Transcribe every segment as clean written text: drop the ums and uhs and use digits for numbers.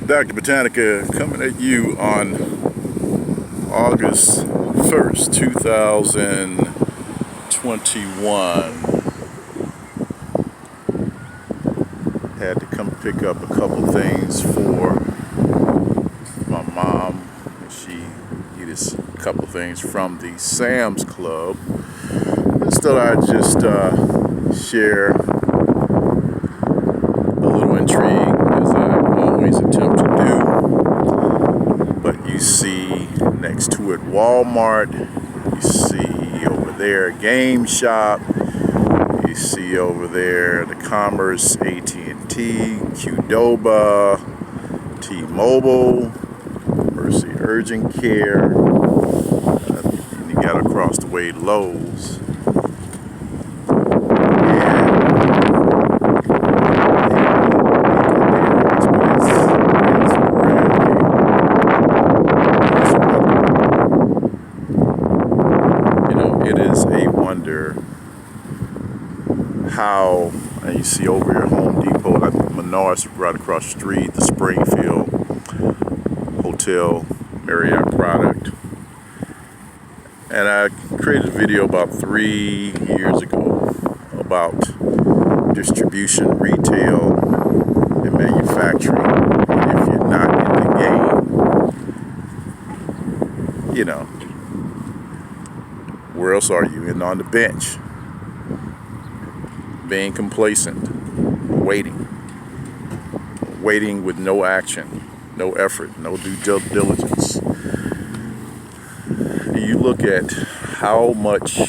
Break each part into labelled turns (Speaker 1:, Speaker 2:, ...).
Speaker 1: Dr. Botanica coming at you on August 1st, 2021. Had to come pick up a couple things for my mom. She needed a couple things from the Sam's Club. Just thought I'd just share a little intrigue, as I always attempt to do. But you see next to it Walmart, you see over there Game Shop, you see over there the Commerce, AT&T, Qdoba, T-Mobile, Mercy Urgent Care, and you got across the way Lowe's. It is a wonder how, and you see over here Home Depot, Menards right across the street, the Springfield Hotel, Marriott product. And I created a video about 3 years ago about distribution, retail, and manufacturing. And if you're not in the game, you know, where else are you? And on the bench, being complacent, waiting with no action, no effort, no due diligence. You look at how much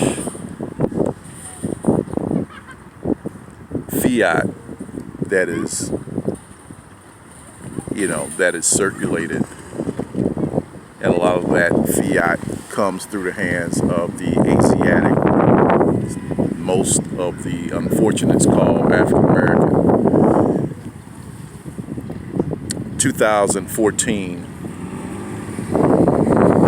Speaker 1: fiat that is, that is circulated, and a lot of that fiat comes through the hands of the Asiatic. Most of the unfortunates called African American. 2014,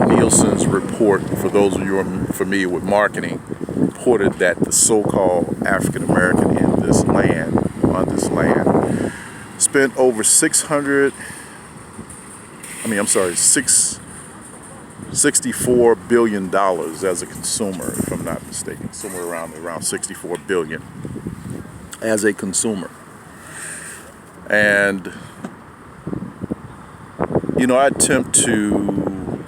Speaker 1: Nielsen's report, for those of you who are familiar with marketing, reported that the so-called African American on this land, spent over $64 billion as a consumer, if I'm not mistaken, somewhere around 64 billion as a consumer. And I attempt to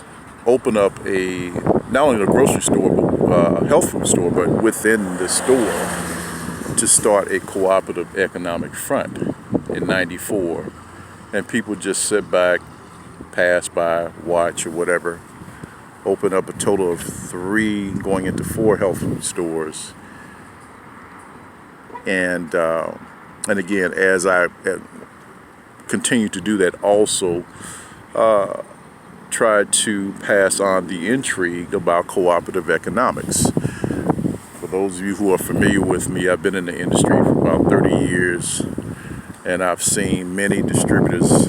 Speaker 1: open up not only a grocery store, but a health food store, but within the store, to start a cooperative economic front in '94. And people just sit back, pass by, watch, or whatever. Open up a total of 3, going into 4 health food stores. And again, as I continue to do that, also try to pass on the intrigue about cooperative economics. For those of you who are familiar with me, I've been in the industry for about 30 years, and I've seen many distributors,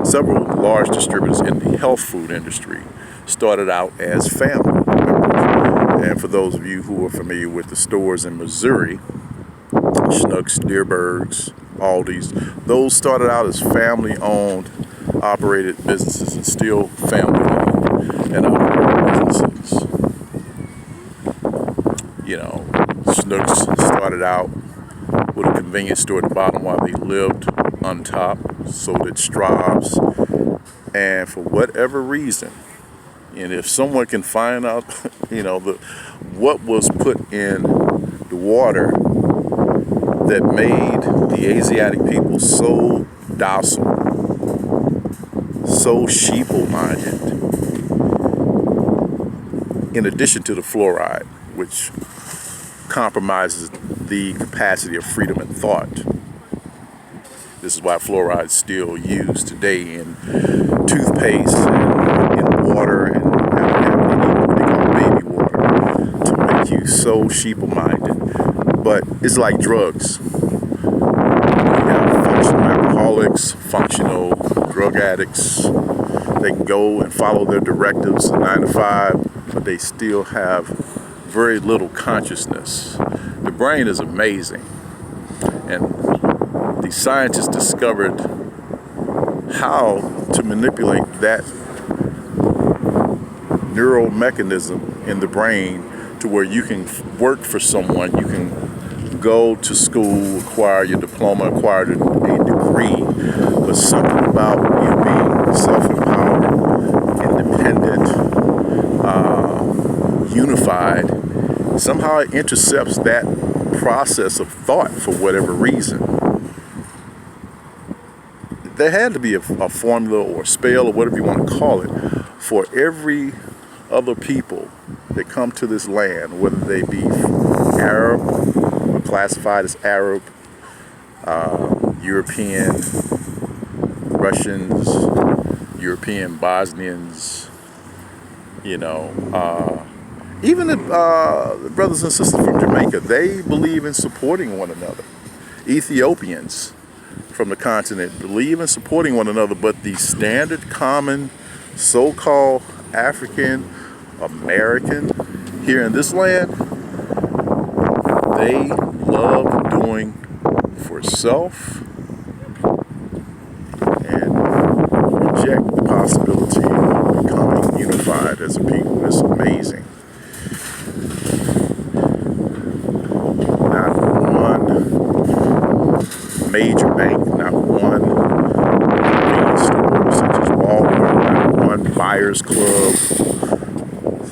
Speaker 1: several large distributors in the health food industry, started out as family members. And for those of you who are familiar with the stores in Missouri, Schnucks, Dearbergs, Aldi's, those started out as family-owned, operated businesses, and still family-owned and operated businesses. Schnucks started out with a convenience store at the bottom while they lived on top, so did Straub's. And for whatever reason, and if someone can find out, what was put in the water that made the Asiatic people so docile, so sheeple-minded, in addition to the fluoride, which compromises the capacity of freedom and thought. This is why fluoride is still used today in toothpaste, and in water, and what they call baby water, to make you so sheeple-minded. But it's like drugs. You have functional alcoholics, functional drug addicts. They can go and follow their directives 9 to 5, but they still have very little consciousness. The brain is amazing, and the scientists discovered how to manipulate that neural mechanism in the brain to where you can work for someone, you can go to school, acquire your diploma, acquire a degree, but something about you being self-empowered, independent, unified, somehow it intercepts that process of thought for whatever reason. There had to be a formula or a spell or whatever you want to call it for every other people that come to this land, whether they be Arab or classified as Arab, European, Russians, European Bosnians, even the brothers and sisters from Jamaica, they believe in supporting one another. Ethiopians from the continent believe in supporting one another, but the standard common so-called African American here in this land, they love doing for self and reject the possibility of becoming unified as a people. It's amazing. Not one major bank, not one convenience store such as Walmart, not one buyer's club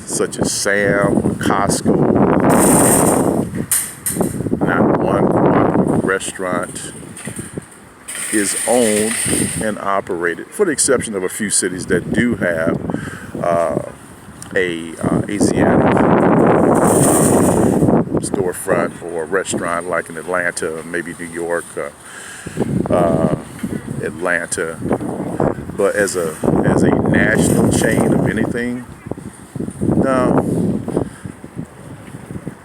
Speaker 1: such as Sam or Costco, not one cooperative restaurant is owned and operated, for the exception of a few cities that do have a Asiatic storefront or restaurant, like in Atlanta, maybe New York, Atlanta. But as a national chain of anything, no.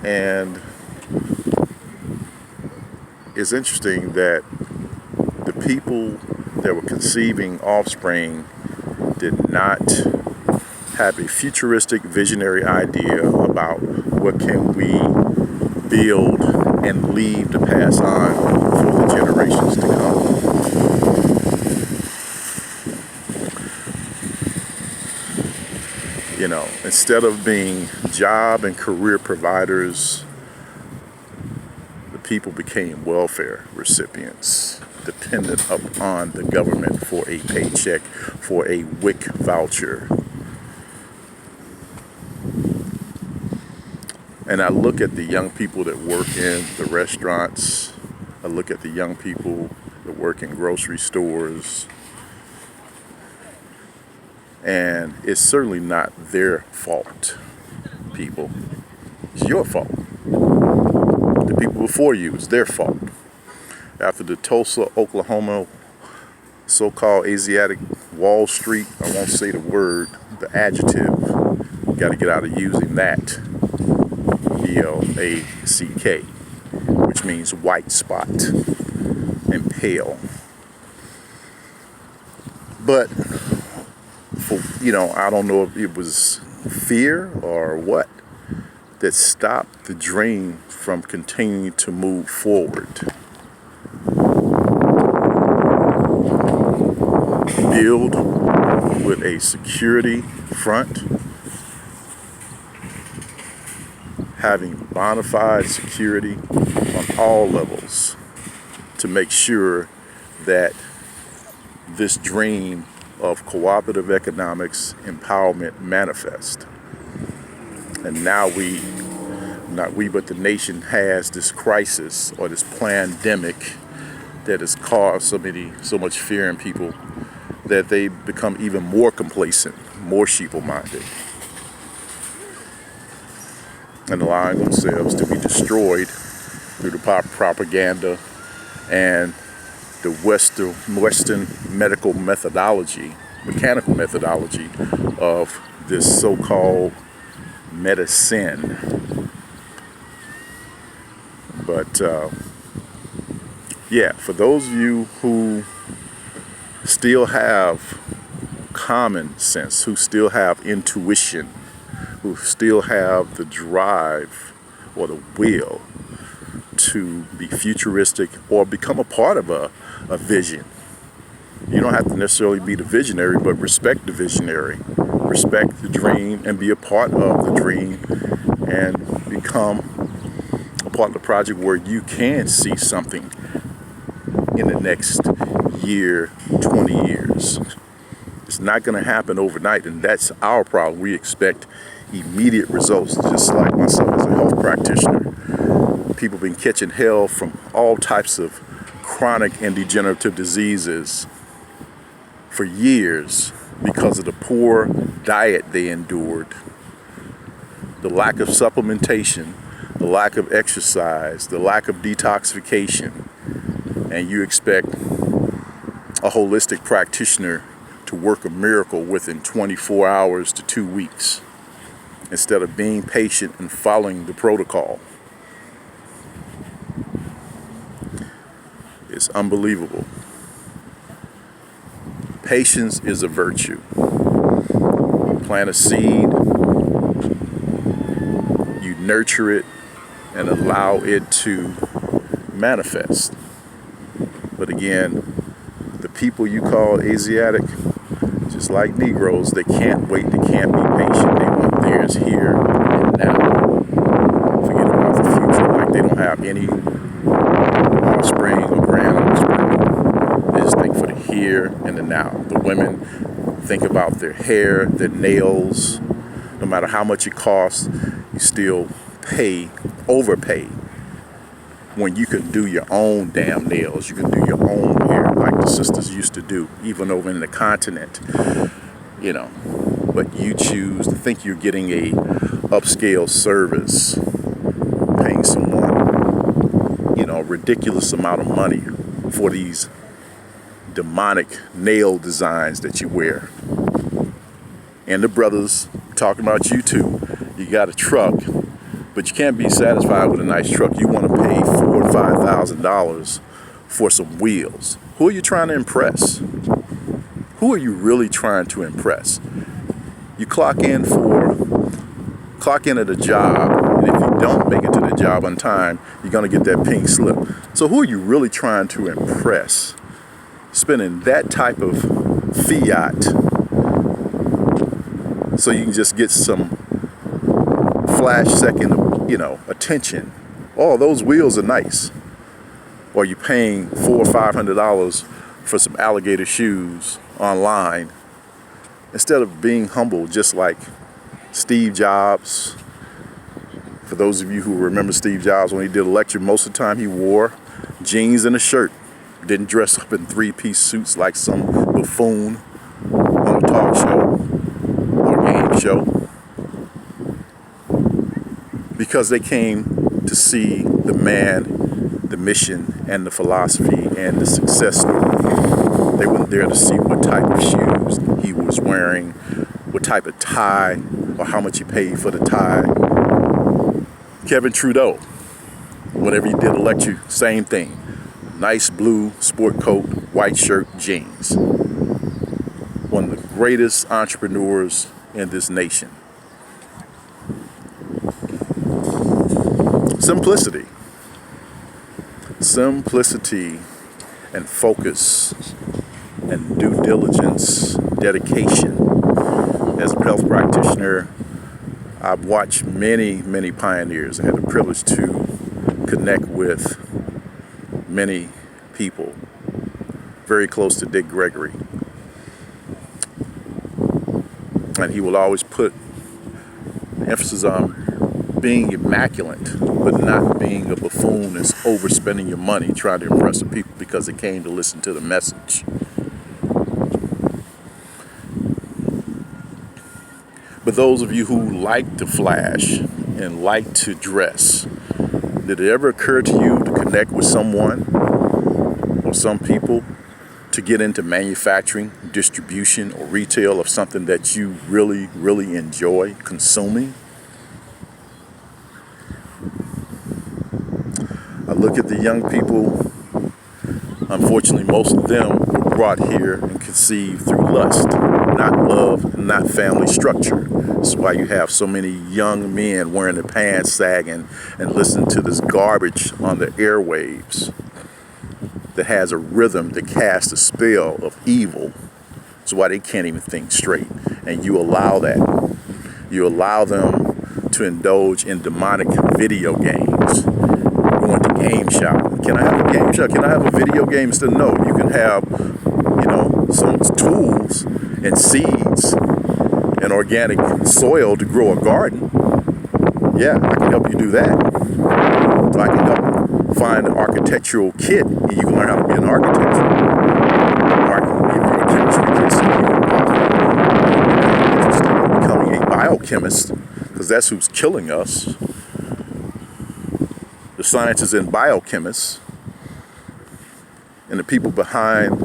Speaker 1: And it's interesting that the people that were conceiving offspring did not have a futuristic visionary idea about what can we build and leave to pass on for the generations to come. Instead of being job and career providers, the people became welfare recipients, dependent upon the government for a paycheck, for a WIC voucher. And I look at the young people that work in the restaurants. I look at the young people that work in grocery stores. And it's certainly not their fault, people. It's your fault. The people before you, it's their fault. After the Tulsa, Oklahoma, so-called Asiatic Wall Street, I won't say the word, the adjective. Got to get out of using that. BLACK, which means white spot and pale. But I don't know if it was fear or what that stopped the dream from continuing to move forward. Build with a security front, having bona fide security on all levels to make sure that this dream of cooperative economics empowerment manifest. And now not we, but the nation has this crisis or this pandemic that has caused so much fear in people that they become even more complacent, more sheeple-minded, and allowing themselves to be destroyed through the propaganda and the Western mechanical methodology of this so-called medicine. But for those of you who still have common sense, who still have intuition, who still have the drive or the will to be futuristic or become a part of a vision, You don't have to necessarily be the visionary, but respect the visionary, respect the dream, and be a part of the dream, and become a part of the project where you can see something in the next year, 20 years. It's not going to happen overnight, and that's our problem. We expect immediate results, just like myself as a health practitioner. People have been catching hell from all types of chronic and degenerative diseases for years because of the poor diet they endured, the lack of supplementation, the lack of exercise, the lack of detoxification, and you expect a holistic practitioner to work a miracle within 24 hours to 2 weeks instead of being patient and following the protocol. It's unbelievable. Patience is a virtue. You plant a seed, you nurture it, and allow it to manifest. But again, the people you call Asiatic, just like Negroes, they can't wait, they can't be patient. They want theirs here and now. Forget about the future, like they don't have any offspring or grand offspring. They just think for the here and the now. The women think about their hair, their nails. No matter how much it costs, you still overpay. When you can do your own damn nails, you can do your own hair like the sisters used to do, even over in the continent, But you choose to think you're getting a upscale service, paying someone, a ridiculous amount of money for these demonic nail designs that you wear. And the brothers talking about you too. You got a truck, but you can't be satisfied with a nice truck. You want to pay $4,000 or $5,000 for some wheels. Who are you trying to impress? Who are you really trying to impress? You clock in at a job, and if you don't make it to the job on time, you're going to get that pink slip. So who are you really trying to impress? Spending that type of fiat so you can just get some flash second, attention. Oh, those wheels are nice. Or you're paying $400 or $500 for some alligator shoes online instead of being humble, just like Steve Jobs. For those of you who remember Steve Jobs, when he did a lecture, most of the time he wore jeans and a shirt. Didn't dress up in three-piece suits like some buffoon on a talk show or game show. Because they came to see the man, the mission, and the philosophy, and the success story. They weren't there to see what type of shoes he was wearing, what type of tie, or how much he paid for the tie. Kevin Trudeau, whenever he did a lecture, same thing. Nice blue sport coat, white shirt, jeans. One of the greatest entrepreneurs in this nation. Simplicity and focus and due diligence, dedication. As a health practitioner, I've watched many, many pioneers. I had the privilege to connect with many people very close to Dick Gregory. And he will always put emphasis on being immaculate, but not being a buffoon and overspending your money trying to impress the people because they came to listen to the message. But those of you who like to flash and like to dress, did it ever occur to you to connect with someone or some people to get into manufacturing, distribution, or retail of something that you really, really enjoy consuming? I look at the young people. Unfortunately, most of them were brought here and conceived through lust, not love, not family structure. That's why you have so many young men wearing their pants sagging and listening to this garbage on the airwaves. that has a rhythm that casts a spell of evil. That's why they can't even think straight. And you allow that. You allow them to indulge in demonic video games. Going to game shop. Can I have a game shop? Can I have a video game? Instead, no. You can have, some tools and seeds and organic soil to grow a garden. Yeah, I can help you do that. So I can help find an architectural kit, and you can learn how to be an architect. Or I can give you a chemistry kit so you can become interested in becoming a biochemist, because that's who's killing us. The scientists and biochemists and the people behind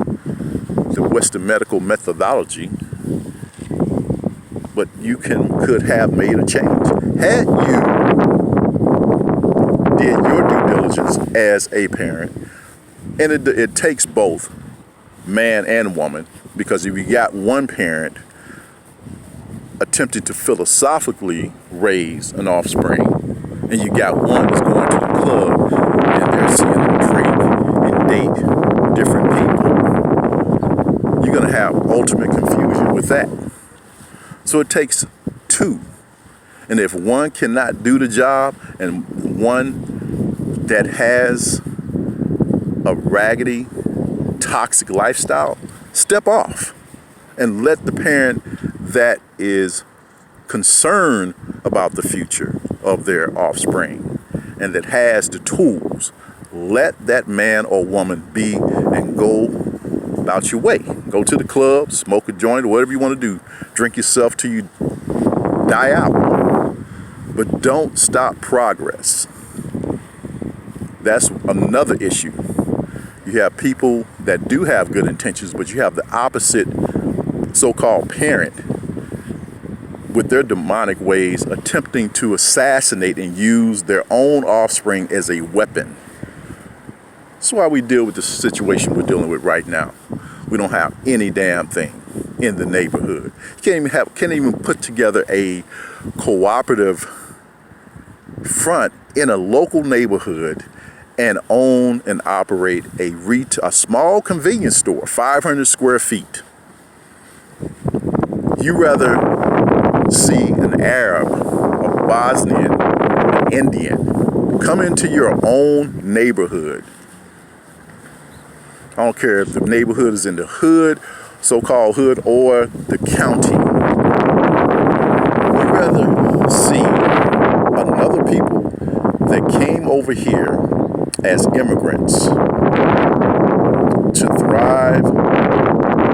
Speaker 1: the Western medical methodology. But you could have made a change had you did your due diligence as a parent. And it takes both man and woman, because if you got one parent attempting to philosophically raise an offspring, and you got one that's going to the club and they're seeing them drink and date different people, you're going to have ultimate confusion with that. So it takes two. And if one cannot do the job, and one that has a raggedy, toxic lifestyle, step off and let the parent that is concerned about the future of their offspring and that has the tools, let that man or woman be and go about your way. Go to the club, smoke a joint, or whatever you want to do. Drink yourself till you die out. But don't stop progress. That's another issue. You have people that do have good intentions, but you have the opposite so-called parent with their demonic ways attempting to assassinate and use their own offspring as a weapon. That's why we deal with the situation we're dealing with right now. We don't have any damn thing in the neighborhood. You can't even put together a cooperative front in a local neighborhood and own and operate a small convenience store, 500 square feet. You rather see an Arab, a Bosnian, an Indian come into your own neighborhood. I don't care if the neighborhood is in the hood, so-called hood, or the county. You'd rather see another people that came over here as immigrants to thrive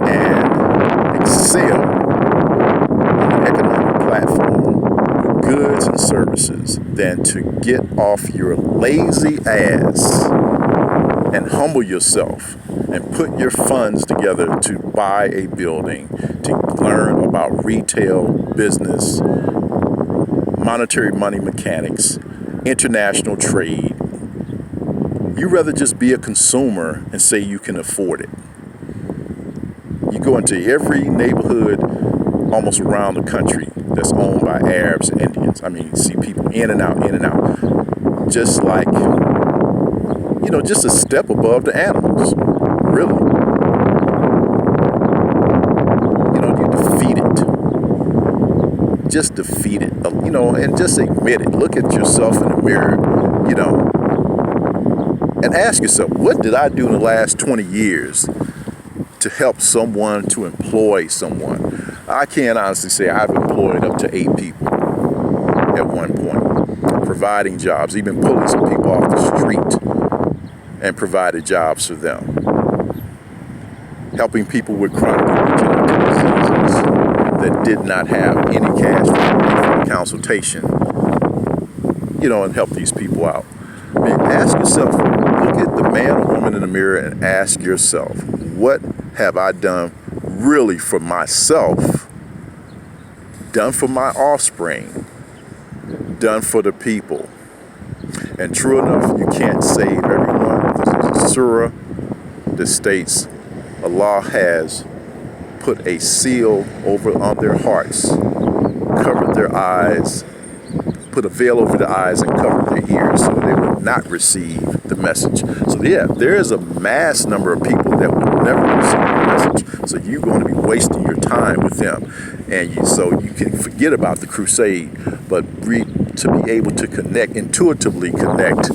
Speaker 1: and excel on the economic platform with goods and services than to get off your lazy ass and humble yourself and put your funds together to buy a building, to learn about retail business, monetary money mechanics, international trade. You rather just be a consumer and say you can afford it. You go into every neighborhood almost around the country that's owned by Arabs and Indians. I mean, you see people in and out, just like, just a step above the animals, really. You defeat it. Just defeat it, and just admit it. Look at yourself in the mirror, and ask yourself, what did I do in the last 20 years to help someone, to employ someone? I can honestly say I've employed up to 8 people at one point, providing jobs, even pulling some people off the street and provided jobs for them. Helping people with chronic degenerative diseases that did not have any cash for consultation, and help these people out. I mean, ask yourself, look at the man or woman in the mirror and ask yourself, what have I done really for myself, done for my offspring, done for the people? And true enough, you can't save everyone. There's a surah that states Allah has put a seal on their hearts, covered their eyes, put a veil over their eyes and covered their ears so they would not receive the message. So yeah, there is a mass number of people that will never receive the message. So you're going to be wasting your time with them. And so you can forget about the crusade, but to be able to intuitively connect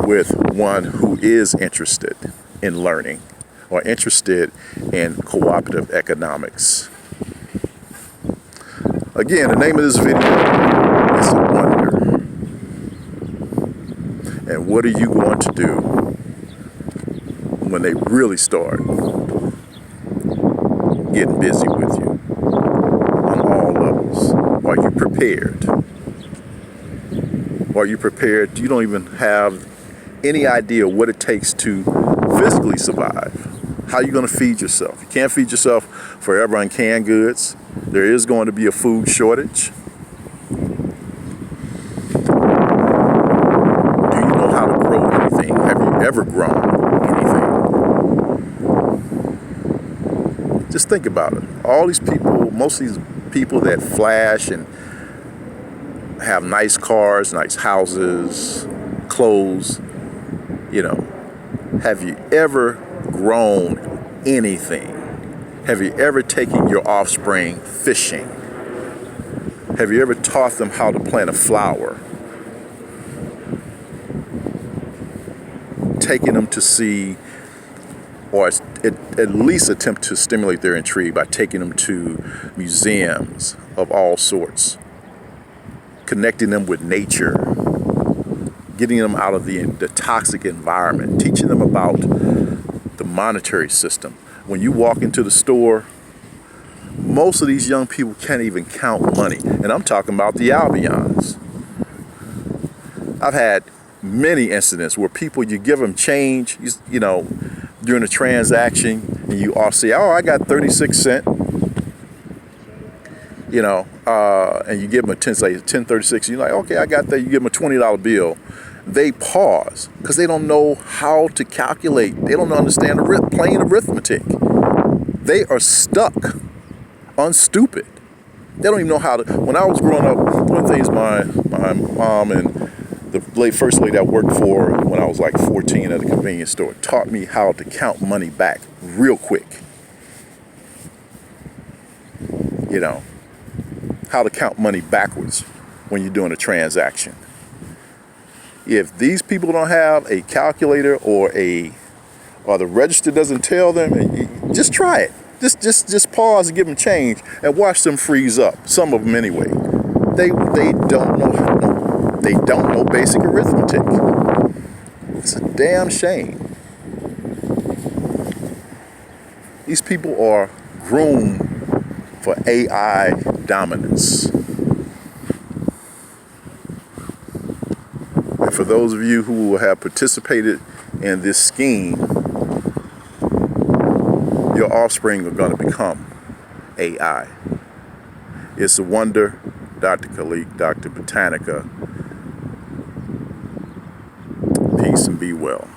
Speaker 1: with one who is interested in learning or interested in cooperative economics. Again, the name of this video is A Wonder. And what are you going to do when they really start getting busy with you on all levels? Are you prepared? Are you prepared? You don't even have any idea what it takes to physically survive. How are you going to feed yourself? You can't feed yourself forever on canned goods. There is going to be a food shortage. Do you know how to grow anything? Have you ever grown anything? Just think about it. All these people, most of these people that flash and have nice cars, nice houses, clothes, have you ever grown anything? Have you ever taken your offspring fishing? Have you ever taught them how to plant a flower? Taking them to see, or at least attempt to stimulate their intrigue by taking them to museums of all sorts, connecting them with nature, getting them out of the toxic environment, teaching them about the monetary system. When you walk into the store, most of these young people can't even count money. And I'm talking about the Albions. I've had many incidents where people, you give them change, during a transaction, and you all say, oh, I got 36 cents. And you give them a 1036, you're like, okay, I got that. You give them a $20 bill. They pause because they don't know how to calculate. They don't understand plain arithmetic. They are stuck on stupid. They don't even know how to. When I was growing up, one of the things my mom and the first lady I worked for when I was like 14 at a convenience store taught me how to count money back real quick. How to count money backwards when you're doing a transaction. If these people don't have a calculator or the register doesn't tell them, just try it. Just pause and give them change and watch them freeze up. Some of them anyway. They don't know basic arithmetic. It's a damn shame. These people are groomed for AI dominance. And for those of you who have participated in this scheme, your offspring are going to become AI. It's a wonder. Dr. Khalik, Dr. Botanica. Peace and be well.